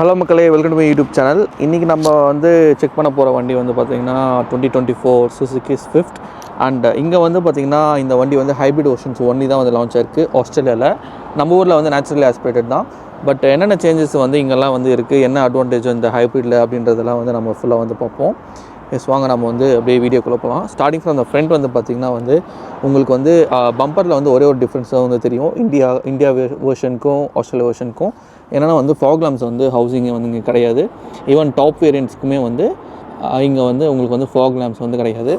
Hello மக்களே, welcome to my YouTube channel. இன்றைக்கி நம்ம வந்து செக் பண்ண போகிற வண்டி வந்து பார்த்திங்கன்னா 2024 சுசுகி ஸ்விஃப்ட். அண்ட் இங்கே வந்து பார்த்திங்கன்னா இந்த வண்டி வந்து ஹைப்ரிட் வெர்ஷன்ஸ் ஒன்லி தான் வந்து லான்ச் ஆயிருக்கு ஆஸ்திரேலியாவில். நம்ம ஊரில் வந்து நேச்சுரலி ஆஸ்பிரேட்டட் தான். பட் என்னென்ன சேஞ்சஸ் வந்து இங்கெல்லாம் வந்து இருக்குது, என்ன அட்வான்டேஜ் இந்த ஹைப்ரிட்டில் அப்படின்றதெல்லாம் வந்து நம்ம ஃபுல்லாக வந்து பார்ப்போம். வாங்க நம்ம வந்து அப்படியே வீடியோக்குள்ளே போகலாம். ஸ்டார்டிங் ஃப்ரம் த ஃப்ரண்ட் வந்து பார்த்திங்கன்னா வந்து உங்களுக்கு வந்து பம்பரில் வந்து ஒரே ஒரு டிஃப்ரென்ஸாக வந்து தெரியும் இந்தியா வெர்ஷனுக்கும் ஆஸ்திரேலியா வெர்ஷனுக்கும். என்னென்னா வந்து ஃபாக் லாம்ப்ஸ் வந்து ஹவுசிங்கே வந்து இங்கே கிடையாது. ஈவன் டாப் வேரியண்ட்ஸ்க்குமே வந்து இங்கே வந்து உங்களுக்கு வந்து ஃபாக் லாம்ப்ஸ் வந்து கிடையாது.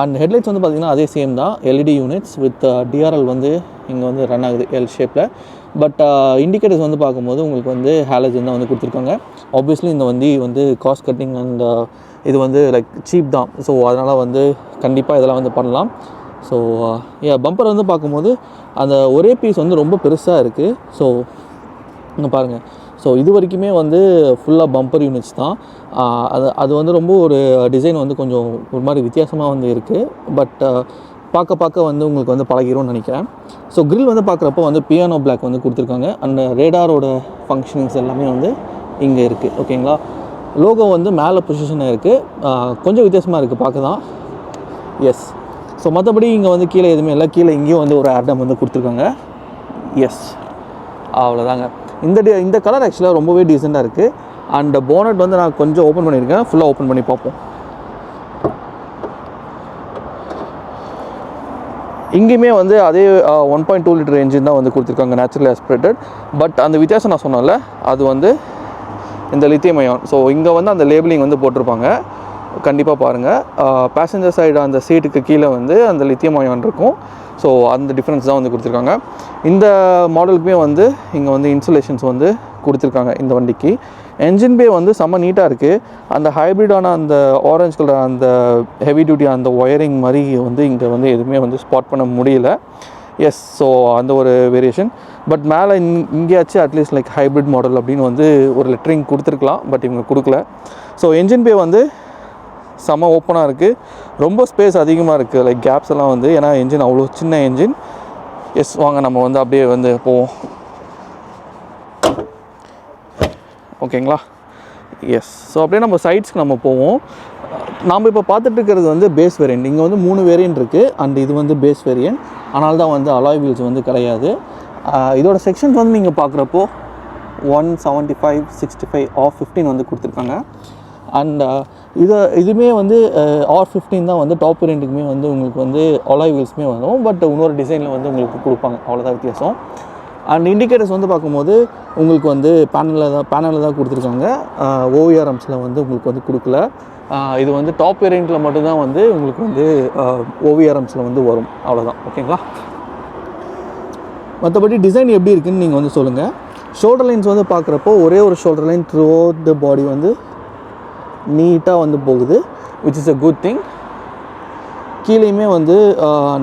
அண்ட் ஹெட்லைட்ஸ் வந்து பார்த்திங்கன்னா அதே சேம் தான், எல்இடி யூனிட்ஸ் வித் டிஆர்எல் வந்து இங்கே வந்து ரன் ஆகுது எல் ஷேப்பில். பட் இண்டிகேட்டர்ஸ் வந்து பார்க்கும்போது உங்களுக்கு வந்து ஹாலஜன் தான் வந்து கொடுத்துருக்காங்க. ஆப்வியஸ்லி இந்த வண்டி வந்து காஸ்ட் கட்டிங் அண்ட் இது வந்து லைக் சீப் தான். ஸோ அதனால் வந்து கண்டிப்பாக இதெல்லாம் வந்து பண்ணலாம். ஸோ பம்பர் வந்து பார்க்கும்போது அந்த ஒரே பீஸ் வந்து ரொம்ப பெருசாக இருக்குது. ஸோ இங்கே பாருங்கள். ஸோ இது வரைக்குமே வந்து ஃபுல்லாக பம்பர் யூனிட்ஸ் தான். அது வந்து ரொம்ப ஒரு டிசைன் வந்து கொஞ்சம் ஒரு மாதிரி வித்தியாசமாக வந்து இருக்குது. பட் பார்க்க வந்து உங்களுக்கு வந்து பழகிரும்னு நினைக்கிறேன். ஸோ கிரில் வந்து பார்க்குறப்போ வந்து பியானோ பிளாக் வந்து கொடுத்துருக்காங்க. அந்த ரேடாரோட ஃபங்க்ஷனிங்ஸ் எல்லாமே வந்து இங்கே இருக்குது. ஓகேங்களா. லோகோ வந்து மேலே பொசிஷனாக இருக்குது. கொஞ்சம் வித்தியாசமாக இருக்குது பார்க்க தான். எஸ். ஸோ மற்றபடி இங்கே வந்து கீழே எதுவுமே இல்லை. கீழே இங்கேயும் வந்து ஒரு ஆர்டம் வந்து கொடுத்துருக்காங்க. எஸ், அவ்வளோதாங்க. இந்த கலர் ஆக்சுவலாக ரொம்பவே டீசெண்டாக இருக்குது. அண்ட் போனட் வந்து நான் கொஞ்சம் ஓப்பன் பண்ணியிருக்கேன். ஃபுல்லாக ஓப்பன் பண்ணி பார்ப்போம். இங்கேயுமே வந்து அதே 1.2 லிட்டர் என்ஜின் தான் வந்து கொடுத்துருக்காங்க, நேச்சுரலி ஆஸ்பிரேட்டட். பட் அந்த வித்தியாசம் நான் சொன்னேன்ல, அது வந்து இந்த லித்தியம் அயான். ஸோ இங்கே வந்து அந்த லேபிளிங் வந்து போட்டிருப்பாங்க, கண்டிப்பாக பாருங்கள். பேசஞ்சர் சைடு அந்த சீட்டுக்கு கீழே வந்து அந்த லித்தியம் அயான் இருக்கும். ஸோ அந்த டிஃப்ரென்ஸ் தான் வந்து கொடுத்துருக்காங்க. இந்த மாடலுக்குமே வந்து இங்கே வந்து இன்சுலேஷன்ஸ் வந்து கொடுத்துருக்காங்க இந்த வண்டிக்கு. என்ஜின் பே வந்து செம்ம நீட்டாக இருக்குது. அந்த ஹைப்ரிடான அந்த ஆரஞ்ச் கலர் அந்த ஹெவி டியூட்டி அந்த ஒயரிங் மாதிரி வந்து இங்கே வந்து எதுவுமே வந்து ஸ்பாட் பண்ண முடியல. எஸ். ஸோ அந்த ஒரு வேரியேஷன். பட் மேலே இங்கேயாச்சும் அட்லீஸ்ட் லைக் ஹைப்ரிட் மாடல் அப்படின்னு வந்து ஒரு லெட்டரிங் கொடுத்துருக்கலாம். பட் இவங்க கொடுக்கல. ஸோ என்ஜின் பே வந்து செம்ம ஓப்பனாக இருக்குது. ரொம்ப ஸ்பேஸ் அதிகமாக இருக்குது, லைக் கேப்ஸ் எல்லாம் வந்து. ஏன்னா என்ஜின் அவ்வளோ சின்ன என்ஜின். எஸ், வாங்க நம்ம வந்து அப்படியே வந்து போவோம். ஓகேங்களா. எஸ். ஸோ அப்படியே நம்ம சைட்ஸ்க்கு நம்ம போவோம். நாம் இப்போ பார்த்துட்டு இருக்கிறது வந்து பேஸ் வேரியண்ட். இங்கே வந்து 3 வேரியண்ட் இருக்குது. அண்ட் இது வந்து பேஸ் வேரியண்ட். ஆனால் தான் வந்து அலாய் வீல்ஸ் வந்து கிடையாது. இதோட செக்ஷன்ஸ் வந்து நீங்கள் பார்க்குறப்போ 175, 65, R15 வந்து கொடுத்துருக்காங்க. அண்ட் இதுவுமே வந்து R15 தான் வந்து டாப் வேரியண்ட்டுக்குமே வந்து உங்களுக்கு வந்து அலாய் வீல்ஸுமே வரும். பட் இன்னொரு டிசைனில் வந்து உங்களுக்கு கொடுப்பாங்க, அவ்வளோதான் வித்தியாசம். அண்ட் இண்டிகேட்டர்ஸ் வந்து பார்க்கும்போது உங்களுக்கு வந்து பேனலில் தான் கொடுத்துருக்காங்க. ஓவிஆர்எம்ஸில் வந்து உங்களுக்கு வந்து கொடுக்கல. இது வந்து டாப் வேரியண்ட்டில் மட்டும்தான் வந்து உங்களுக்கு வந்து ஓவிஆர்எம்ஸில் வந்து வரும், அவ்வளோதான். ஓகேங்களா. மற்றபடி டிசைன் எப்படி இருக்குதுன்னு நீங்கள் வந்து சொல்லுங்கள். ஷோல்டர் லைன்ஸ் வந்து பார்க்குறப்போ ஒரே ஒரு shoulder line throughout the body வந்து நீட்டாக வந்து போகுது, which is a good thing. கீழேயுமே வந்து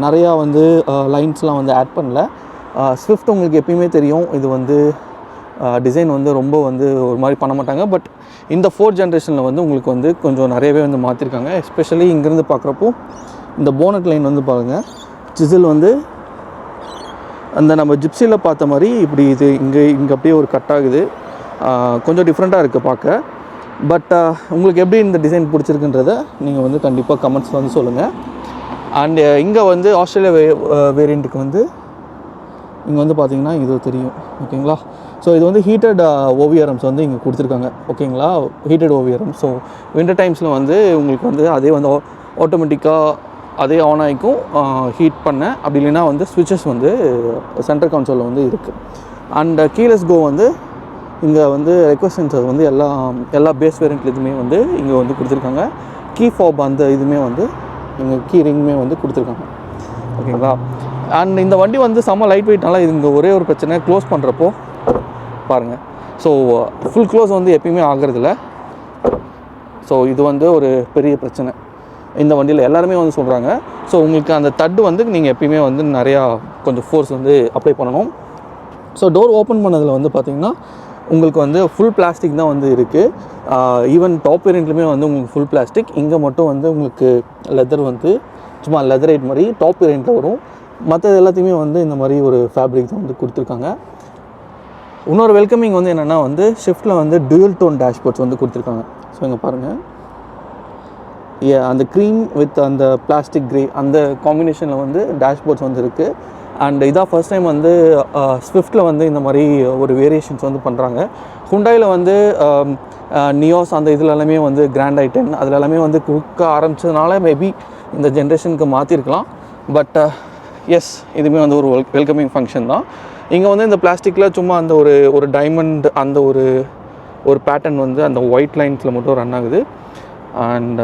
நிறையா வந்து லைன்ஸ்லாம் வந்து ஆட் பண்ணல. ஸ்விஃப்ட் உங்களுக்கு எப்பயுமே தெரியும், இது வந்து டிசைன் வந்து ரொம்ப வந்து ஒரு மாதிரி பண்ண மாட்டாங்க. பட் இந்த 4th ஜென்ரேஷனில் வந்து உங்களுக்கு வந்து கொஞ்சம் நிறையவே வந்து மாற்றிருக்காங்க. எஸ்பெஷலி இங்கேருந்து பார்க்குறப்போ இந்த போனட் லைன் வந்து பாருங்கள், சிசில் வந்து அந்த நம்ம ஜிப்சியில் பார்த்த மாதிரி இப்படி இது இங்கே அப்படியே ஒரு கட் ஆகுது. கொஞ்சம் டிஃப்ரெண்ட்டாக இருக்குது பார்க்க. பட் உங்களுக்கு எப்படி இந்த டிசைன் பிடிச்சிருக்குன்றதை நீங்கள் வந்து கண்டிப்பாக கமெண்ட்ஸில் வந்து சொல்லுங்கள். அண்ட் இங்கே வந்து ஆஸ்திரேலியா வேரியண்ட்டுக்கு வந்து இங்கே வந்து பார்த்திங்கன்னா இது தெரியும். ஓகேங்களா. ஸோ இது வந்து ஹீட்டட் ஓவிஆர்எம்ஸ் வந்து இங்கே கொடுத்துருக்காங்க. ஓகேங்களா, ஹீட்டட் ஓவிஆர்எம். ஸோ வின்டர் டைம்ஸில் வந்து உங்களுக்கு வந்து அதே வந்து ஆட்டோமேட்டிக்காக அதே ஆன் ஆகிக்கும் ஹீட் பண்ண. அப்படி இல்லைன்னா வந்து ஸ்விட்சஸ் வந்து சென்டர் கன்சோலில் வந்து இருக்குது. அண்ட் கீலெஸ் கோ வந்து இங்கே வந்து ரெக்வஸ்ட் சென்சர் வந்து எல்லா பேஸ் வேரியண்ட்லேயுமே வந்து இங்கே வந்து கொடுத்துருக்காங்க. கீ ஃபாப் அந்த இதுவுமே வந்து இங்கே கீ ரிங்குமே வந்து கொடுத்துருக்காங்க. ஓகேங்களா. அண்ட் இந்த வண்டி வந்து செம்ம லைட் வெயிட்னால இது இங்கே ஒரே ஒரு பிரச்சனை, க்ளோஸ் பண்ணுறப்போ பாருங்கள். ஸோ ஃபுல் க்ளோஸ் வந்து எப்பயுமே ஆகிறதில்ல. ஸோ இது வந்து ஒரு பெரிய பிரச்சனை இந்த வண்டியில் எல்லாருமே வந்து சொல்கிறாங்க. ஸோ உங்களுக்கு அந்த தட்டு வந்து நீங்கள் எப்பயுமே வந்து நிறையா கொஞ்சம் ஃபோர்ஸ் வந்து அப்ளை பண்ணணும். ஸோ டோர் ஓப்பன் பண்ணதில் வந்து பார்த்திங்கன்னா உங்களுக்கு வந்து ஃபுல் பிளாஸ்டிக் தான் வந்து இருக்குது. ஈவன் டாப் வேரியண்ட்லையுமே வந்து உங்களுக்கு ஃபுல் பிளாஸ்டிக். இங்கே மட்டும் வந்து உங்களுக்கு லெதர் வந்து சும்மா லெதரைட் மாதிரி டாப் வேரியண்ட்டில் வரும். மற்றது எல்லாத்தையுமே வந்து இந்த மாதிரி ஒரு ஃபேப்ரிக் தான் வந்து கொடுத்துருக்காங்க. இன்னொரு வெல்கமிங் வந்து என்னென்னா வந்து ஷிஃப்ட்டில் வந்து டுயல் டோன் டேஷ்போர்ட்ஸ் வந்து கொடுத்துருக்காங்க. ஸோ இங்கே பாருங்கள், அந்த க்ரீம் வித் அந்த பிளாஸ்டிக் க்ரே அந்த காம்பினேஷனில் வந்து டேஷ்போர்ட்ஸ் வந்து இருக்குது. அண்ட் இதான் ஃபர்ஸ்ட் டைம் வந்து ஸ்விஃப்ட்டில் வந்து இந்த மாதிரி ஒரு வேரியேஷன்ஸ் வந்து பண்ணுறாங்க. ஹுண்டாயில் வந்து நியோஸ் அந்த இதில் எல்லாமே வந்து கிராண்ட் ஐ10 அதில் எல்லாமே வந்து கொடுக்க ஆரம்பித்ததுனால மேபி இந்த ஜென்ரேஷனுக்கு மாற்றிருக்கலாம். பட் எஸ், இதுவுமே வந்து ஒரு வெல்கமிங் ஃபங்க்ஷன் தான். இங்கே வந்து இந்த பிளாஸ்டிக்கில் சும்மா அந்த ஒரு டைமண்ட் அந்த ஒரு பேட்டர்ன் வந்து அந்த ஒயிட் லைன்ஸில் மட்டும் ரன் ஆகுது. அண்ட்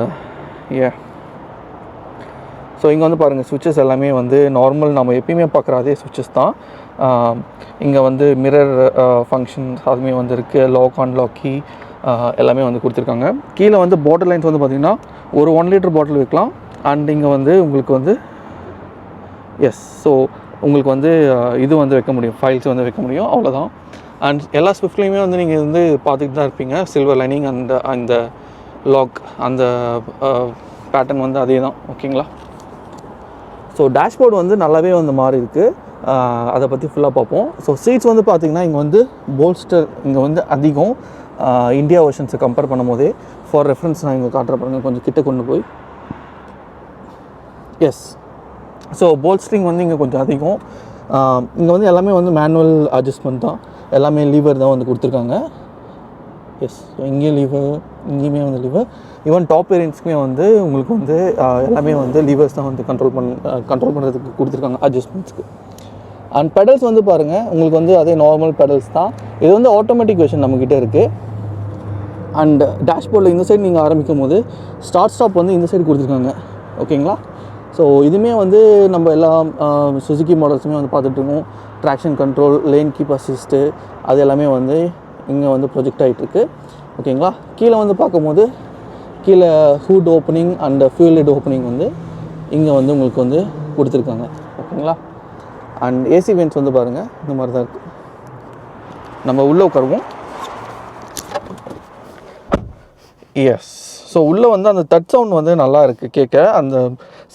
ஸோ இங்கே வந்து பாருங்கள், சுவிட்சஸ் எல்லாமே வந்து நார்மல் நம்ம எப்பயுமே பார்க்குற அதே சுவிட்சஸ் தான். இங்கே வந்து மிரர் ஃபங்க்ஷன்ஸ் அதுவுமே வந்து இருக்குது. லாக் ஆன் லாக் கீ எல்லாமே வந்து கொடுத்துருக்காங்க. கீழே வந்து பாட்டில் லைன்ஸ் வந்து பார்த்திங்கன்னா ஒரு 1 லிட்டர் பாட்டில் வைக்கலாம். அண்ட் இங்கே வந்து உங்களுக்கு வந்து ஸோ உங்களுக்கு வந்து இது வந்து வைக்க முடியும், ஃபைல்ஸ் வந்து வைக்க முடியும், அவ்வளோதான். அண்ட் எல்லா ஸ்விஃப்ட்லேயுமே வந்து நீங்கள் வந்து பார்த்துட்டு தான் இருப்பீங்க, சில்வர் லைனிங் அந்த லாக் அந்த பேட்டர்ன் வந்து அதே தான். ஓகேங்களா? ஸோ டேஷ்போர்டு வந்து நல்லாவே வந்து மாறி இருக்குது. அதை பற்றி ஃபுல்லாக பார்ப்போம். ஸோ சீட்ஸ் வந்து பார்த்திங்கன்னா இங்கே வந்து போல்ஸ்டர் இங்கே வந்து அதிகம் இந்தியா வெர்ஷன்ஸை கம்பேர் பண்ணும் போதே. ஃபார் ரெஃபரன்ஸ் நான் இங்கே காட்டுற பாருங்க, கொஞ்சம் கிட்ட கொண்டு போய். ஸோ போல்ஸ்ட்ரிங் வந்து இங்கே கொஞ்சம் அதிகம். இங்கே வந்து எல்லாமே வந்து மேனுவல் அட்ஜஸ்ட்மெண்ட் தான், எல்லாமே லீவர் தான் வந்து கொடுத்துருக்காங்க. ஸோ இங்கேயும் லீவர், இங்கேயுமே வந்து லீவர். ஈவன் டாப் வேரியன்ட்ஸ்க்குமே வந்து உங்களுக்கு வந்து எல்லாமே வந்து லீவர்ஸ் தான் வந்து கண்ட்ரோல் பண்ணுறதுக்கு கொடுத்துருக்காங்க அட்ஜஸ்ட்மெண்ட்ஸ்க்கு. அண்ட் பெடல்ஸ் வந்து பாருங்கள், உங்களுக்கு வந்து அதே நார்மல் பெடல்ஸ் தான். இது வந்து ஆட்டோமேட்டிக் வெர்ஷன் நம்மக்கிட்ட இருக்குது. அண்ட் டேஷ்போர்டில் இந்த சைடு நீங்கள் ஆரம்பிக்கும் போது ஸ்டாப் வந்து இந்த சைடு கொடுத்துருக்காங்க. ஓகேங்களா? ஸோ இதுவுமே வந்து நம்ம எல்லா சுசுகி மாடல்ஸுமே வந்து பார்த்துட்ருக்கோம். Traction control, lane keep assist அது எல்லாமே வந்து இங்கே வந்து ப்ரொஜெக்ட் ஆகிட்டுருக்கு. ஓகேங்களா? கீழே வந்து பார்க்கும்போது கீழே hood opening and fuel lid opening வந்து இங்கே வந்து உங்களுக்கு வந்து கொடுத்துருக்காங்க. ஓகேங்களா? அண்ட் ஏசி வென்ட்ஸ் வந்து பாருங்கள், இந்த மாதிரி தான் இருக்குது. நம்ம உள்ளே உட்காருவோம். ஸோ உள்ளே வந்து அந்த தட் சவுண்ட் வந்து நல்லா இருக்குது கேட்க. அந்த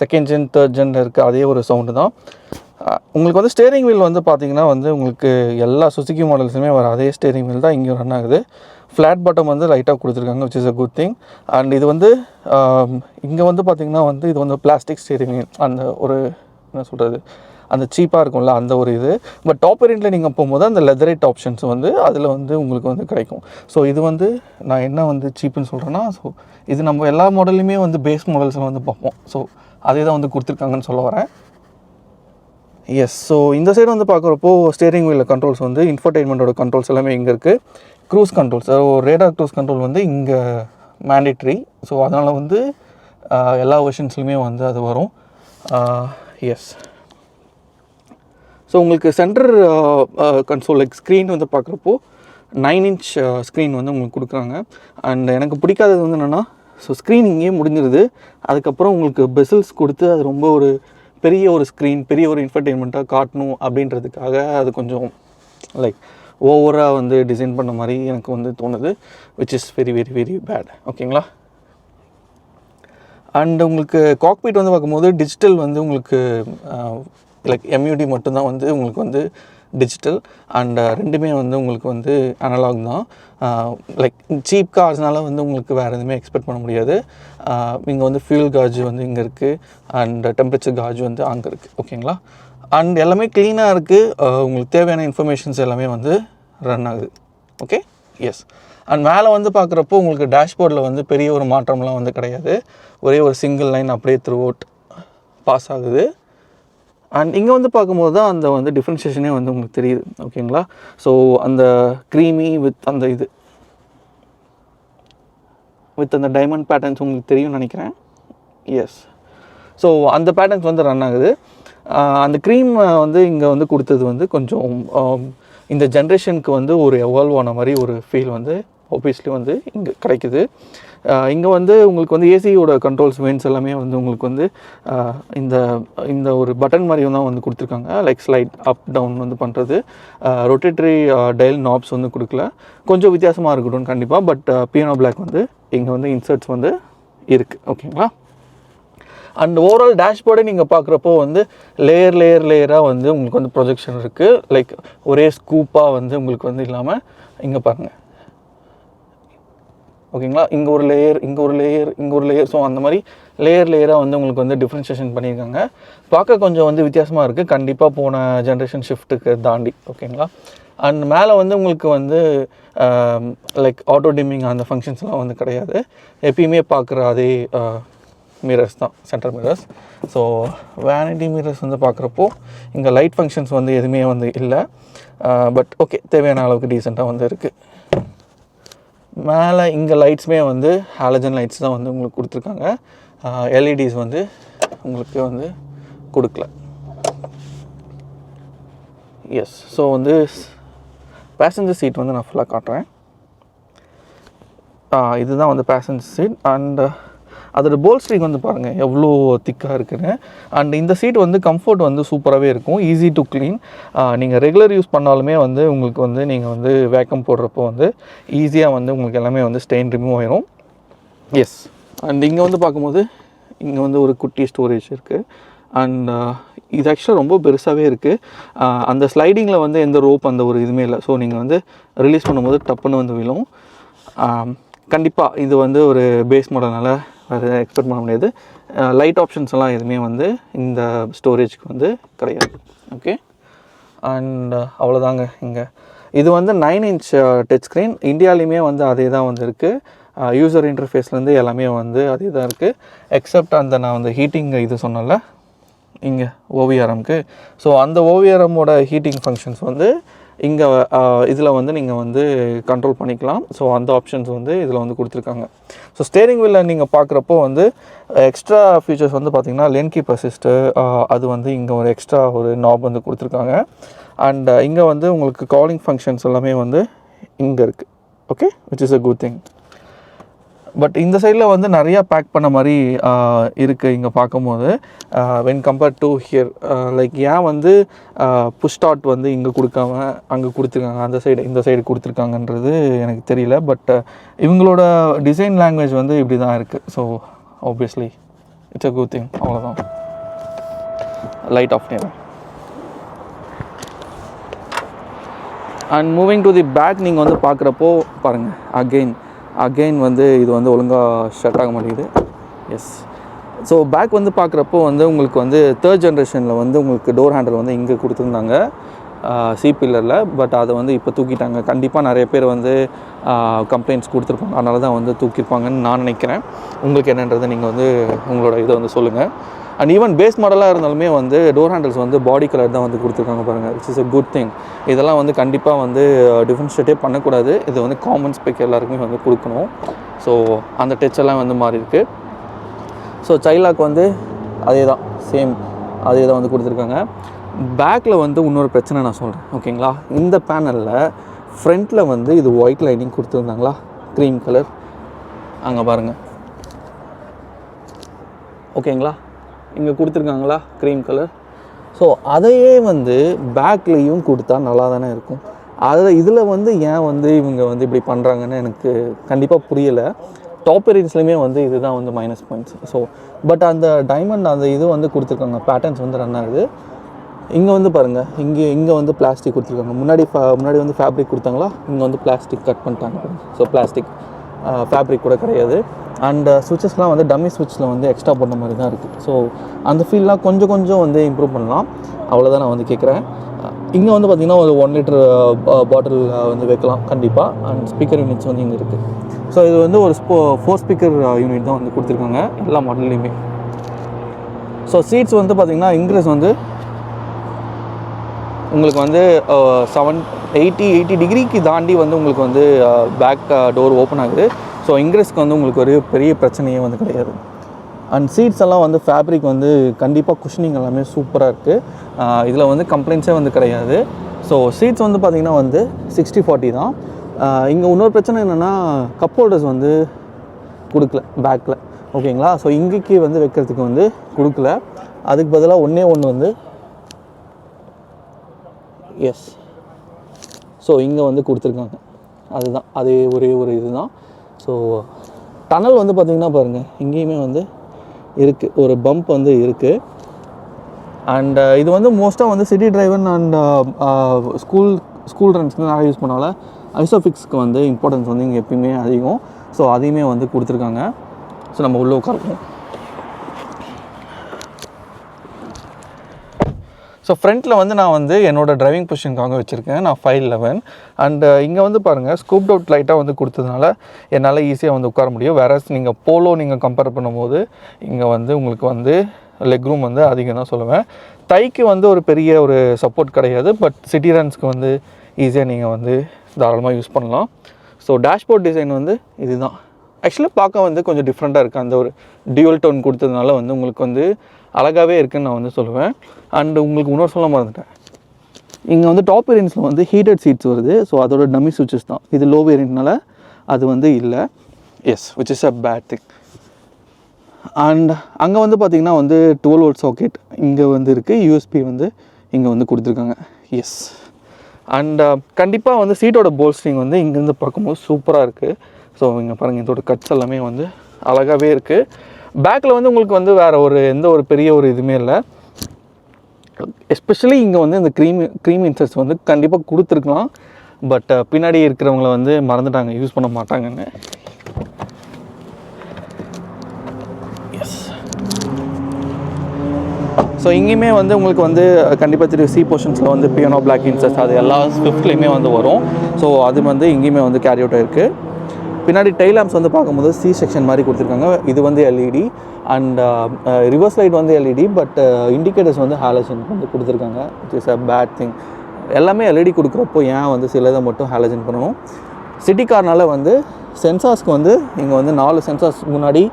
செகண்ட் ஜென் தேர்ட் ஜென் இருக்குது அதே ஒரு சவுண்டு தான். உங்களுக்கு வந்து ஸ்டேரிங் வீல் வந்து பார்த்திங்கன்னா வந்து உங்களுக்கு எல்லா சுசுகி மாடல்ஸுமே வர அதே ஸ்டேரிங் வீல் தான் இங்கே ரன் ஆகுது. ஃப்ளாட் பாட்டம் வந்து லைட்டாக கொடுத்துருக்காங்க, which is a good thing. And இது வந்து இங்கே வந்து பார்த்திங்கன்னா வந்து இது வந்து பிளாஸ்டிக் ஸ்டேரிங் வீல், அந்த ஒரு என்ன சொல்கிறது, அந்த சீப்பாக இருக்கும்ல அந்த ஒரு இது. பட் டாப் வேரியண்ட்டில் நீங்கள் போகும்போது அந்த லெதரேட் ஆப்ஷன்ஸ் வந்து அதில் வந்து உங்களுக்கு வந்து கிடைக்கும். ஸோ இது வந்து நான் என்ன வந்து சீப்புன்னு சொல்கிறேன்னா, ஸோ இது நம்ம எல்லா மாடல்லையுமே வந்து பேஸ் மாடல்ஸில் வந்து பார்ப்போம். ஸோ அதே தான் வந்து கொடுத்துருக்காங்கன்னு சொல்ல வரேன். ஸோ இந்த சைடு வந்து பார்க்குறப்போ ஸ்டேரிங் வீலில் கண்ட்ரோல்ஸ் வந்து இன்ஃபர்டெயின்மெண்ட்டோட கண்ட்ரோல்ஸ் எல்லாமே இங்கே இருக்குது. Cruise controls, radar cruise control வந்து இங்கே மேண்டேட்ரி. ஸோ அதனால் வந்து எல்லா வெர்ஷன்ஸ்லையுமே வந்து அது வரும். ஸோ உங்களுக்கு சென்டர் கன்சோல் லைக் ஸ்க்ரீன் வந்து பார்க்குறப்போ 9 inch ஸ்க்ரீன் வந்து உங்களுக்கு கொடுக்குறாங்க. அண்ட் எனக்கு பிடிக்காதது வந்து என்னென்னா, ஸோ ஸ்க்ரீன் இங்கேயே முடிஞ்சிருது. அதுக்கப்புறம் உங்களுக்கு பெசல்ஸ் கொடுத்து அது ரொம்ப ஒரு பெரிய ஒரு ஸ்க்ரீன், பெரிய ஒரு இன்ஃபர்டெயின்மெண்ட்டாக காட்டணும் அப்படின்றதுக்காக அது கொஞ்சம் லைக் ஓவராக வந்து டிசைன் பண்ண மாதிரி எனக்கு வந்து தோணுது, which is very very very bad. ஓகேங்களா? அண்ட் உங்களுக்கு காக்பீட் வந்து பார்க்கும்போது டிஜிட்டல் வந்து உங்களுக்கு லைக் எம்யூடி மட்டும்தான் வந்து உங்களுக்கு வந்து டிஜிட்டல். அண்ட் ரெண்டுமே வந்து உங்களுக்கு வந்து அனலாக் தான். லைக் சீப் கார்ஸ்னால வந்து உங்களுக்கு வேறு எதுவுமே எக்ஸ்பெக்ட் பண்ண முடியாது. இங்கே வந்து ஃபியூல் காஜ் வந்து இங்கே இருக்குது அண்ட் டெம்பரேச்சர் காஜ் வந்து அங்கே இருக்குது. ஓகேங்களா? அண்ட் எல்லாமே க்ளீனாக இருக்குது. உங்களுக்கு தேவையான இன்ஃபர்மேஷன்ஸ் எல்லாமே வந்து ரன் ஆகுது. ஓகே. அண்ட் மேலே வந்து பார்க்குறப்போ உங்களுக்கு டேஷ்போர்டில் வந்து பெரிய ஒரு மாற்றம்லாம் வந்து கிடையாது. ஒரே ஒரு சிங்கிள் லைன் அப்படியே த்ரூ அவுட் பாஸ் ஆகுது. அண்ட் இங்கே வந்து பார்க்கும்போது தான் அந்த வந்து டிஃப்ரென்ஷியேஷனே வந்து உங்களுக்கு தெரியுது. ஓகேங்களா? ஸோ அந்த க்ரீமி வித் அந்த இது வித் அந்த டைமண்ட் பேட்டர்ன்ஸ் உங்களுக்கு தெரியும்னு நினைக்கிறேன். ஸோ அந்த பேட்டர்ன்ஸ் வந்து ரன் ஆகுது. அந்த க்ரீம் வந்து இங்கே வந்து கொடுத்தது வந்து கொஞ்சம் இந்த ஜென்ரேஷனுக்கு வந்து ஒரு எவால்வ் ஆன மாதிரி ஒரு ஃபீல் வந்து ஆப்வியஸ்லி வந்து இங்கே கிடைக்குது. இங்கே வந்து உங்களுக்கு வந்து ஏசியோட கண்ட்ரோல்ஸ் வென்ட்ஸ் எல்லாமே வந்து உங்களுக்கு வந்து இந்த ஒரு பட்டன் மாதிரியும் தான் வந்து கொடுத்துருக்காங்க. லைக் ஸ்லைட் அப் டவுன் வந்து பண்ணுறது. ரொட்டேட்டரி டயல் நாப்ஸ் வந்து கொடுக்கல. கொஞ்சம் வித்தியாசமாக இருக்கட்டும் கண்டிப்பாக. பட் பியானோ பிளாக் வந்து இங்கே வந்து இன்சர்ட்ஸ் வந்து இருக்குது. ஓகேங்களா? அண்ட் ஓவரால் டேஷ்போர்டே நீங்கள் பார்க்குறப்போ வந்து லேயராக வந்து உங்களுக்கு வந்து ப்ரொஜெக்ஷன் இருக்குது. லைக் ஒரே ஸ்கூப்பாக வந்து உங்களுக்கு வந்து இல்லாமல் இங்கே பாருங்கள், ஓகேங்களா, இங்கே ஒரு லேயர், இங்கே ஒரு லேயர், இங்கே ஒரு லேயர். ஸோ அந்த மாதிரி லேயராக வந்து உங்களுக்கு வந்து டிஃப்ரென்ஷியேஷன் பண்ணியிருக்காங்க. பார்க்க கொஞ்சம் வந்து வித்தியாசமாக இருக்குது, கண்டிப்பாக போன ஜென்ரேஷன் ஷிஃப்ட்டுக்கு தாண்டி. ஓகேங்களா. அண்ட் மேலே வந்து உங்களுக்கு வந்து லைக் ஆட்டோ டிம்மிங் அந்த ஃபங்க்ஷன்ஸ்லாம் வந்து கிடையாது. எப்பயுமே பார்க்குற அதே மிரர்ஸ் தான், centre mirrors. So vanity mirrors வந்து பார்க்குறப்போ இங்கே லைட் ஃபங்க்ஷன்ஸ் வந்து எதுவுமே வந்து இல்லை. பட் ஓகே, தேவையான அளவுக்கு டீசெண்டாக வந்து இருக்குது. மேலே இங்கே லைட்ஸுமே வந்து ஹாலஜன் லைட்ஸ் தான் வந்து உங்களுக்கு கொடுத்துருக்காங்க. எல்இடிஸ் வந்து உங்களுக்கு வந்து கொடுக்கல. எஸ். ஸோ வந்து பேசஞ்சர் சீட் வந்து நான் ஃபுல்லாக காட்டுறேன். இதுதான் வந்து பேசஞ்சர் சீட். அண்ட் அதோட போல்ஸ்ட்ரிங் வந்து பாருங்கள் எவ்வளோ திக்காக இருக்குன்னு. அண்ட் இந்த சீட் வந்து கம்ஃபர்ட் வந்து சூப்பராகவே இருக்கும், ஈஸி டு க்ளீன். நீங்கள் ரெகுலர் யூஸ் பண்ணாலுமே வந்து உங்களுக்கு வந்து நீங்கள் வந்து வேக்கம் போடுறப்போ வந்து ஈஸியாக வந்து உங்களுக்கு எல்லாமே வந்து ஸ்டெயின் ரிமூவ் ஆயிரும். எஸ். அண்ட் இங்கே வந்து பார்க்கும்போது இங்கே வந்து ஒரு குட்டி ஸ்டோரேஜ் இருக்குது. அண்ட் இது ஆக்சுவலாக ரொம்ப பெருசாகவே இருக்குது. அந்த ஸ்லைடிங்கில் வந்து எந்த ரோப் அந்த ஒரு இதுவுமே இல்லை. ஸோ நீங்கள் வந்து ரிலீஸ் பண்ணும்போது டப்புன்னு வந்து விழும். கண்டிப்பாக இது வந்து ஒரு பேஸ் மாடல்னால வேறு எக்ஸ்பெக்ட் பண்ண முடியாது. லைட் ஆப்ஷன்ஸ் எல்லாம் எதுவுமே வந்து இந்த ஸ்டோரேஜ்க்கு வந்து கிடையாது. ஓகே. அண்ட் அவ்வளோதாங்க. இங்கே இது வந்து 9 inch டச் ஸ்க்ரீன். இந்தியாலையுமே வந்து அதே தான் வந்து இருக்குது. யூசர் இன்டர்ஃபேஸ்லேருந்து எல்லாமே வந்து அதே தான் இருக்குது. எக்ஸப்ட் அந்த நான் வந்து ஹீட்டிங் இது சொன்னல இங்கே ஓவிஆர்எம்க்கு. ஸோ அந்த ஓவிஆர்எம்மோட ஹீட்டிங் ஃபங்க்ஷன்ஸ் வந்து இங்கே இதில் வந்து நீங்கள் வந்து கண்ட்ரோல் பண்ணிக்கலாம். ஸோ அந்த ஆப்ஷன்ஸ் வந்து இதில் வந்து கொடுத்துருக்காங்க. ஸோ ஸ்டேரிங் வீலில் நீங்கள் பார்க்குறப்போ வந்து எக்ஸ்ட்ரா ஃபீச்சர்ஸ் வந்து பார்த்திங்கன்னா லேன் கீப் அசிஸ்ட்டு, அது வந்து இங்கே ஒரு எக்ஸ்ட்ரா ஒரு நாப் வந்து கொடுத்துருக்காங்க. அண்ட் இங்கே வந்து உங்களுக்கு காலிங் ஃபங்க்ஷன்ஸ் எல்லாமே வந்து இங்கே இருக்குது. Okay, which is a good thing. But இந்த சைடில் வந்து நிறையா பேக் பண்ண மாதிரி இருக்குது இங்கே பார்க்கும்போது when compared to hear. Like ஏன் வந்து புஷ் ஸ்டார்ட் வந்து இங்கே கொடுக்காம அங்கே கொடுத்துருக்காங்க, அந்த சைடு இந்த சைடு கொடுத்துருக்காங்கன்றது எனக்கு தெரியல. பட் இவங்களோட டிசைன் லாங்குவேஜ் வந்து இப்படி தான் இருக்குது. So obviously it's a good thing. அவ்வளோதான். லைட் ஆஃப் பண்ணிடுறேன். And moving to the back நீங்கள் வந்து பார்க்குறப்போ பாருங்கள், அகெயின் வந்து இது வந்து ஒழுங்காக ஷட் ஆக மாட்டேங்குது. எஸ். ஸோ பேக் வந்து பார்க்குறப்போ வந்து உங்களுக்கு வந்து 3rd ஜென்ரேஷனில் வந்து உங்களுக்கு டோர் ஹேண்டில் வந்து இங்கே கொடுத்துருந்தாங்க சி பில்லரில். பட் அதை வந்து இப்போ தூக்கிட்டாங்க. கண்டிப்பாக நிறைய பேர் வந்து கம்ப்ளைண்ட்ஸ் கொடுத்துருப்பாங்க, அதனால தான் வந்து தூக்கியிருப்பாங்கன்னு நான் நினைக்கிறேன். உங்களுக்கு என்னன்றதை நீங்கள் வந்து உங்களோட இதை வந்து சொல்லுங்கள். அண்ட் ஈவன் பேஸ் மாடலாக இருந்தாலுமே வந்து டோர் ஹேண்டில்ஸ் வந்து பாடி கலர் தான் வந்து கொடுத்துருக்காங்க பாருங்கள். It's is a good thing. இதெல்லாம் வந்து கண்டிப்பாக வந்து டிஃப்ரென்ஷியேட்டே பண்ணக்கூடாது. இது வந்து காமன் ஸ்பெக் எல்லாருக்குமே வந்து கொடுக்கணும். ஸோ அந்த டச் எல்லாம் வந்து மாறி இருக்குது. ஸோ சைலாக் வந்து அதே தான், சேம் அதே தான் வந்து கொடுத்துருக்காங்க. பேக்கில் வந்து இன்னொரு பிரச்சனை நான் சொல்கிறேன். ஓகேங்களா. இந்த பேனலில் ஃப்ரண்ட்டில் வந்து இது ஒயிட் லைனிங் கொடுத்துருந்தாங்களா, க்ரீம் கலர் அங்கே பாருங்கள். ஓகேங்களா, இங்கே கொடுத்துருக்காங்களா க்ரீம் கலர். ஸோ அதையே வந்து பேக்லேயும் கொடுத்தா நல்லா தானே இருக்கும். இதில் வந்து ஏன் வந்து இவங்க வந்து இப்படி பண்ணுறாங்கன்னு எனக்கு கண்டிப்பாக புரியலை. டாப் வேரியன்ட்ஸ்லையுமே வந்து இதுதான் வந்து மைனஸ் பாயிண்ட்ஸ். ஸோ பட் அந்த டைமண்ட் அந்த இது வந்து கொடுத்துருக்காங்க, பேட்டர்ன்ஸ் வந்து ரன் ஆகுது. இங்கே வந்து பாருங்கள், இங்கே வந்து பிளாஸ்டிக் கொடுத்துருக்காங்க. முன்னாடி வந்து ஃபேப்ரிக் கொடுத்தாங்களா, இங்கே வந்து பிளாஸ்டிக் கட் பண்ணிட்டாங்க. ஸோ பிளாஸ்டிக் ஃபேப்ரிக் கூட கிடையாது. அண்ட் சுவிட்சஸ்லாம் வந்து டம்மி சுவிட்சில் வந்து எக்ஸ்ட்ரா பண்ண மாதிரி தான் இருக்குது. ஸோ அந்த ஃபீல்லாம் கொஞ்சம் வந்து இம்ப்ரூவ் பண்ணலாம். அவ்வளோதான் நான் வந்து கேட்குறேன். இங்கே வந்து பார்த்திங்கன்னா ஒரு 1 liter பாட்டில் வந்து வைக்கலாம் கண்டிப்பாக. அண்ட் ஸ்பீக்கர் யூனிட்ஸ் வந்து இங்கே இருக்குது. ஸோ இது வந்து ஒரு 4 ஸ்பீக்கர் யூனிட் தான் வந்து கொடுத்துருக்காங்க எல்லா மாடல்லையுமே. ஸோ சீட்ஸ் வந்து பார்த்திங்கன்னா இன்க்ரீஸ் வந்து உங்களுக்கு வந்து 80 டிகிரிக்கு தாண்டி வந்து உங்களுக்கு வந்து பேக் டோர் ஓப்பன் ஆகுது. ஸோ இன்க்ரீஸ்க்கு வந்து உங்களுக்கு ஒரு பெரிய பிரச்சனையே வந்து கிடையாது. அண்ட் சீட்ஸ் எல்லாம் வந்து ஃபேப்ரிக் வந்து கண்டிப்பாக குஷனிங் எல்லாமே சூப்பராக இருக்குது. இதில் வந்து கம்ப்ளைண்ட்ஸே வந்து கிடையாது. ஸோ சீட்ஸ் வந்து பார்த்திங்கன்னா வந்து 60/40 தான். இங்கே இன்னொரு பிரச்சனை என்னென்னா கப் ஹோல்டர்ஸ் வந்து கொடுக்கல பேக்கில். ஓகேங்களா. ஸோ இங்கேக்கு வந்து வைக்கிறதுக்கு வந்து கொடுக்கல. அதுக்கு பதிலாக ஒன்று வந்து எஸ். ஸோ இங்கே வந்து கொடுத்துருக்காங்க. அதுதான் ஒரே ஒரு இது தான். ஸோ டனல் வந்து பார்த்திங்கன்னா பாருங்கள், இங்கேயுமே வந்து இருக்குது, ஒரு பம்ப் வந்து இருக்குது. அண்ட் இது வந்து மோஸ்ட்டாக வந்து சிட்டி டிரைவன் அண்ட் ஸ்கூல் ரன்ஸ்க்கு நிறைய யூஸ் பண்ணால ஐசோஃபிக்ஸ்க்கு வந்து இம்பார்ட்டன்ஸ் வந்து இங்கே எப்பயுமே அதிகம். ஸோ அதையுமே வந்து கொடுத்துருக்காங்க. ஸோ நம்ம உள்ளே உட்காருவோம். ஸோ ஃப்ரண்ட்டில் வந்து நான் வந்து என்னோடய டிரைவிங் பொசிஷனுக்காக வச்சுருக்கேன். நான் 511. அண்டு இங்கே வந்து பாருங்கள், ஸ்கூப்ட் அவுட் லைட்டாக வந்து கொடுத்ததுனால என்னால் ஈஸியாக வந்து உட்கார முடியும். வேற நீங்கள் போலோ நீங்கள் கம்பேர் பண்ணும்போது இங்கே வந்து உங்களுக்கு வந்து லெக் ரூம் வந்து அதிகம் தான் சொல்லுவேன். தைக்கு வந்து ஒரு பெரிய ஒரு சப்போர்ட் கிடையாது. பட் சிட்டி ரன்ஸ்க்கு வந்து ஈஸியாக நீங்கள் வந்து தாராளமாக யூஸ் பண்ணலாம். ஸோ டேஷ்போர்ட் டிசைன் வந்து இதுதான். ஆக்சுவலாக பார்க்க வந்து கொஞ்சம் டிஃப்ரெண்ட்டாக இருக்குது. அந்த ஒரு டியூவல் டோன் கொடுத்ததுனால வந்து உங்களுக்கு வந்து அழகாகவே இருக்குதுன்னு நான் வந்து சொல்லுவேன். அண்டு உங்களுக்கு இன்னொரு சொல்ல மறந்துட்டேன், இங்கே வந்து டாப் வேரியன்ட்ஸில் வந்து ஹீட்டட் சீட்ஸ் வருது. ஸோ அதோட டம்மி சுவிட்சஸ் தான். இது லோ வேரியண்ட்னால அது வந்து இல்லை. Yes, which is a bad thing. And அங்கே வந்து பார்த்திங்கன்னா வந்து 12 வோல்ட் சாக்கெட் இங்கே வந்து இருக்குது. யூஎஸ்பி வந்து இங்கே வந்து கொடுத்துருக்காங்க. எஸ். அண்ட் கண்டிப்பாக வந்து சீட்டோட போல்ஸ்டிங் வந்து இங்கேருந்து பார்க்கும்போது சூப்பராக இருக்குது. ஸோ இங்கே பாருங்கள், இதோட கட்ஸ் எல்லாமே வந்து அழகாகவே இருக்குது. பேக்கில் வந்து உங்களுக்கு வந்து வேறு ஒரு எந்த ஒரு பெரிய ஒரு இதுவுமே இல்லை. எஸ்பெஷலி இங்கே வந்து இந்த க்ரீம் இன்சர்ட்ஸ் வந்து கண்டிப்பாக கொடுத்துருக்கலாம். பட் பின்னாடி இருக்கிறவங்கள வந்து மறந்துட்டாங்க, யூஸ் பண்ண மாட்டாங்கன்னு. எஸ். ஸோ இங்கேயுமே வந்து உங்களுக்கு வந்து கண்டிப்பாக தெரியும், சி போர்ஷன்ஸில் வந்து பியானோ பிளாக் இன்சர்ட்ஸ் அது எல்லா ஸ்விஃப்ட்லேயுமே வந்து வரும். ஸோ அது வந்து இங்கேயுமே வந்து கேரி அவுட் ஆகிருக்கு. பின்னாடி டெய்ல் லேம்ப்ஸ் வந்து பார்க்கும்போது சி செக்ஷன் மாதிரி கொடுத்துருக்காங்க. இது வந்து எல்இடி அண்ட் ரிவர்ஸ் லைட் வந்து எல்இடி. பட் இண்டிகேட்டர்ஸ் வந்து ஹாலஜன் வந்து கொடுத்துருக்காங்க. It is a bad thing. எல்லாமே எல்இடி கொடுக்குறப்போ ஏன் வந்து சிலதை மட்டும் ஹாலஜன் பண்ணணும்? சிட்டி கார்னால் வந்து சென்சார்ஸ்க்கு வந்து இங்கே வந்து 4 சென்சார்ஸ் முன்னாடி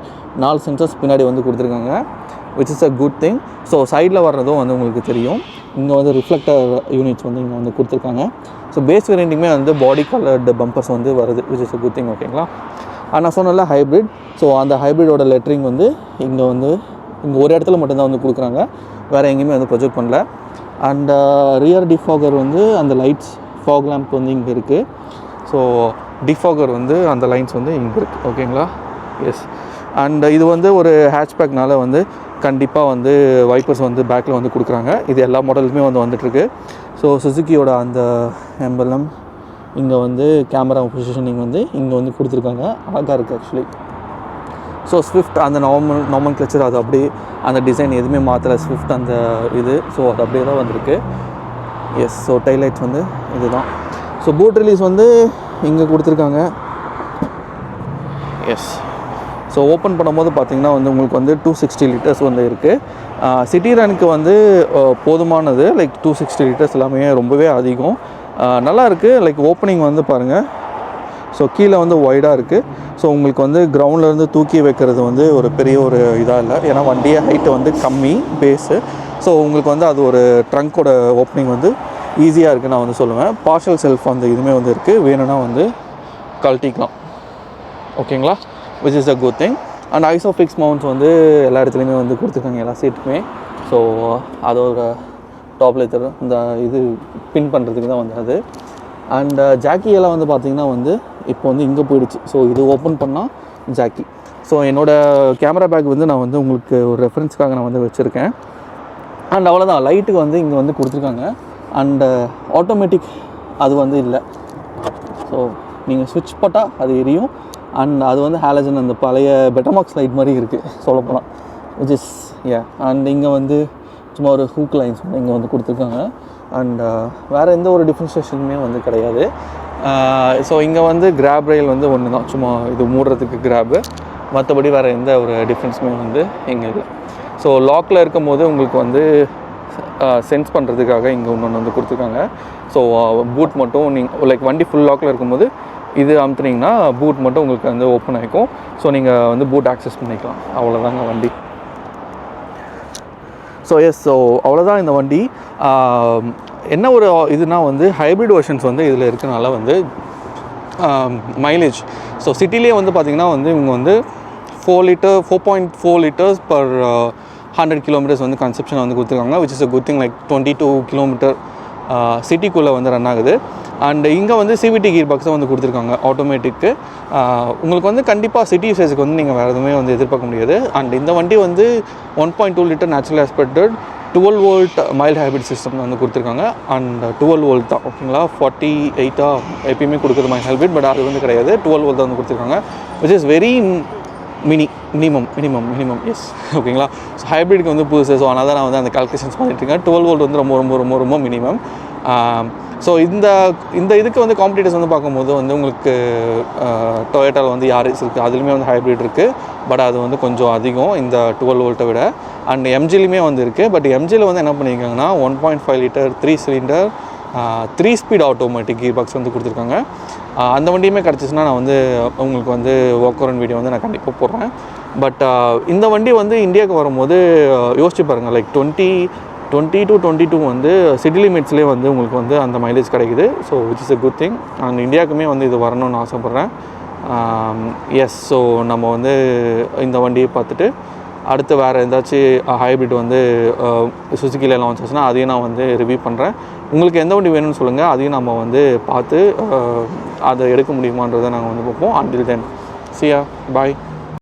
4 சென்சார்ஸ் பின்னாடி வந்து கொடுத்துருக்காங்க. Which is a good thing. So சைடில் வர்றதும் வந்து உங்களுக்கு தெரியும். இங்கே வந்து ரிஃப்ளெக்டர் யூனிட்ஸ் வந்து இங்கே வந்து கொடுத்துருக்காங்க. ஸோ பேஸ் வேரியண்ட்டுமே வந்து பாடி கலர்டு பம்பர்ஸ் வந்து வருது, which is a good thing. ஓகேங்களா? நான் சொன்னல ஹைப்ரிட். ஸோ அந்த ஹைப்ரிடோட லெட்டரிங் வந்து இங்கே ஒரு இடத்துல மட்டும்தான் வந்து கொடுக்குறாங்க. வேறு எங்கேயுமே வந்து ப்ரொஜெக்ட் பண்ணல. அண்ட் ரியர் டிஃபாகர் வந்து அந்த லைட்ஸ் ஃபாக் லேம்ப் வந்து இங்கே இருக்குது. ஸோ டிஃபாகர் வந்து அந்த லைன்ஸ் வந்து இங்கே இருக்குது. ஓகேங்களா? எஸ். அண்ட் இது வந்து ஒரு ஹேட்ச்பேக்னால வந்து கண்டிப்பாக வந்து வைப்பர்ஸ் வந்து பேக்கில் வந்து கொடுக்குறாங்க. இது எல்லா மாடலுமே வந்து வந்துட்டுருக்கு. ஸோ சுசுக்கியோட அந்த எம்பலம் இங்கே வந்து கேமரா பொசிஷனிங் வந்து இங்கே வந்து கொடுத்துருக்காங்க. அழகாக இருக்குது ஆக்சுவலி. ஸோ ஸ்விஃப்ட் அந்த நார்மல் கிளச்சர் அது அப்படியே அந்த டிசைன் எதுவுமே மாற்றலை. ஸ்விஃப்ட் அந்த இது ஸோ அது அப்படியே தான் வந்திருக்கு. எஸ். ஸோ டைலைட்ஸ் வந்து இதுதான். ஸோ பூட் ரிலீஸ் வந்து இங்கே கொடுத்துருக்காங்க. எஸ். ஸோ ஓப்பன் பண்ணும்போது பார்த்திங்கன்னா வந்து உங்களுக்கு வந்து 260 லிட்டர்ஸ் வந்து இருக்குது. சிட்டி ரனுக்கு வந்து போதுமானது. லைக் 260 லிட்டர்ஸ் எல்லாமே ரொம்பவே அதிகம். நல்லா இருக்குது. லைக் ஓப்பனிங் வந்து பாருங்கள். ஸோ கீழே வந்து ஒய்டாக இருக்குது. ஸோ உங்களுக்கு வந்து கிரவுண்ட்லேருந்து தூக்கி வைக்கிறது வந்து ஒரு பெரிய ஒரு இதாக இல்லை. ஏன்னா வண்டியே ஹைட்டு வந்து கம்மி பேஸு. ஸோ உங்களுக்கு வந்து அது ஒரு ட்ரங்க்கோட ஓப்பனிங் வந்து ஈஸியாக இருக்குன்னு நான் வந்து சொல்லுவேன். பார்ஷல் செல்ஃப் வந்து இதுவுமே வந்து இருக்குது. வேணும்னா வந்து கழட்டிக்கலாம். ஓகேங்களா? Which is a good thing. And Isofix mounts வந்து எல்லா இடத்துலையுமே வந்து கொடுத்துருக்காங்க, எல்லா சீட்டுக்குமே. ஸோ அதோட டாப்பில் தரும் இந்த இது பின் பண்ணுறதுக்கு தான் வந்து அது. அண்ட் ஜாக்கி எல்லாம் வந்து பார்த்திங்கன்னா வந்து இப்போ வந்து இங்கே போயிடுச்சு. ஸோ இது ஓப்பன் பண்ணால் ஜாக்கி. ஸோ என்னோடய கேமரா பேக் வந்து நான் வந்து உங்களுக்கு ஒரு ரெஃபரன்ஸ்க்காக நான் வந்து வச்சுருக்கேன். அண்ட் அவ்வளோதான். லைட்டுக்கு வந்து இங்கே வந்து கொடுத்துருக்காங்க. அண்டு ஆட்டோமேட்டிக் அது வந்து இல்லை. ஸோ நீங்கள் ஸ்விட்ச் போட்டால் அது எரியும். அண்ட் அது வந்து ஹாலஜன் அந்த பழைய பெட்டமாக்ஸ் லைட் மாதிரி இருக்குது சொல்லப்போனால். விச் இஸ் அண்ட் இங்கே வந்து சும்மா ஒரு ஹூக் லைன்ஸ் வந்து இங்கே வந்து கொடுத்துருக்காங்க. அண்ட் வேறு எந்த ஒரு டிஃப்ரென்ஷியேஷனுமே வந்து கிடையாது. ஸோ இங்கே வந்து கிராப் ரயில் வந்து ஒன்று தான், சும்மா இது மூடுறதுக்கு கிராப்பு. மற்றபடி வேறு எந்த ஒரு டிஃப்ரென்ஸுமே வந்து இங்கே இல்லை. ஸோ லாக்கில் இருக்கும் போது உங்களுக்கு வந்து சென்ஸ் பண்ணுறதுக்காக இங்கே ஒன்று வந்து கொடுத்துருக்காங்க. ஸோ பூட் மட்டும் நீங்கள் லைக் வண்டி ஃபுல் லாக்கில் இருக்கும்போது இது அமுத்துனீங்கன்னா பூட் மட்டும் உங்களுக்கு வந்து ஓப்பன் ஆகிக்கும். ஸோ நீங்கள் வந்து பூட் ஆக்சஸ் பண்ணிக்கலாம். அவ்வளோதாங்க வண்டி. So S. ஸோ அவ்வளோதான் இந்த வண்டி. என்ன ஒரு இதுனா வந்து ஹைப்ரிட் வெர்ஷன்ஸ் வந்து இதில் இருக்கனால வந்து மைலேஜ். ஸோ சிட்டிலே வந்து பார்த்திங்கன்னா வந்து இவங்க வந்து 4.4 லிட்டர்ஸ் பர் 100 கிலோமீட்டர்ஸ் வந்து கன்செப்ஷன் வந்து கொடுத்துருக்காங்க. Which is a good thing. Like 22 kilometre சிட்டிக்குள்ளே வந்து ரன் ஆகுது. அண்ட் இங்கே வந்து சிவிடி கீர் பாக்ஸை வந்து கொடுத்துருக்காங்க ஆட்டோமேட்டிக்கு. உங்களுக்கு வந்து கண்டிப்பாக சிட்டி யூசேஜுக்கு வந்து நீங்கள் வேறு எதுவுமே வந்து எதிர்பார்க்க முடியாது. அண்ட் இந்த வண்டி வந்து 1.2 litre natural ஆஸ்பெக்டட் 12 volt mild hybrid system வந்து கொடுத்துருக்காங்க. அண்ட் 12 வோல்ட் தான் ஓகேங்களா. 48 எப்பயுமே கொடுக்குறது மைல்டு ஹைப்ரிட், பட் அது வந்து கிடையாது. 12 வோல்ட் தான் வந்து கொடுத்துருக்காங்க, which is very minimum yes ஓகேங்களா. ஸோ ஹைப்ரிட்க்கு வந்து புதுசு, ஸோ அதனால் தான் நான் வந்து அந்த கால்குலேஷன்ஸ் பண்ணிட்டுருக்கேன். 12 வோல்ட் வந்து ரொம்ப மினிமம். ஸோ இந்த இதுக்கு வந்து காம்படிட்டர்ஸ் வந்து பார்க்கும்போது வந்து உங்களுக்கு டொயோட்டாவில் வந்து யாரிஸ் இருக்குது, அதுலேயுமே வந்து ஹைப்ரிட் இருக்குது, பட் அது வந்து கொஞ்சம் அதிகம் இந்த 12 வோல்ட்டை விட. அண்ட் எம்ஜிலையுமே வந்து இருக்குது, பட் எம்ஜியில் வந்து என்ன பண்ணியிருக்காங்கன்னா 1.5 litre 3 cylinder 3 speed automatic gear box வந்து கொடுத்துருக்காங்க. அந்த வண்டியுமே கிடச்சிச்சின்னா நான் வந்து உங்களுக்கு வந்து வாக் அரவுண்ட் வீடியோ வந்து நான் கண்டிப்பாக போடுறேன். பட் இந்த வண்டி வந்து இந்தியாவுக்கு வரும்போது யோசிச்சு பாருங்கள், லைக் 20 to 22 வந்து சிட்டி லிமிட்ஸ்லேயே வந்து உங்களுக்கு வந்து அந்த மைலேஜ் கிடைக்குது. So which is a good thing. And இந்தியாவுக்குமே வந்து இது வரணும்னு ஆசைப்பட்றேன். எஸ், ஸோ நம்ம வந்து இந்த வண்டியை பார்த்துட்டு அடுத்து வேறு ஏதாச்சும் ஹைப்ரிட் வந்து சுசுக்கியில் லான்ச் ஆச்சுன்னா அதையும் நான் வந்து ரிவ்யூ பண்ணுறேன். உங்களுக்கு எந்த வண்டி வேணும்னு சொல்லுங்கள், அதையும் நம்ம வந்து பார்த்து அதை எடுக்க முடியுமான்றதை நாங்கள் வந்து பார்ப்போம். until then see ya, bye.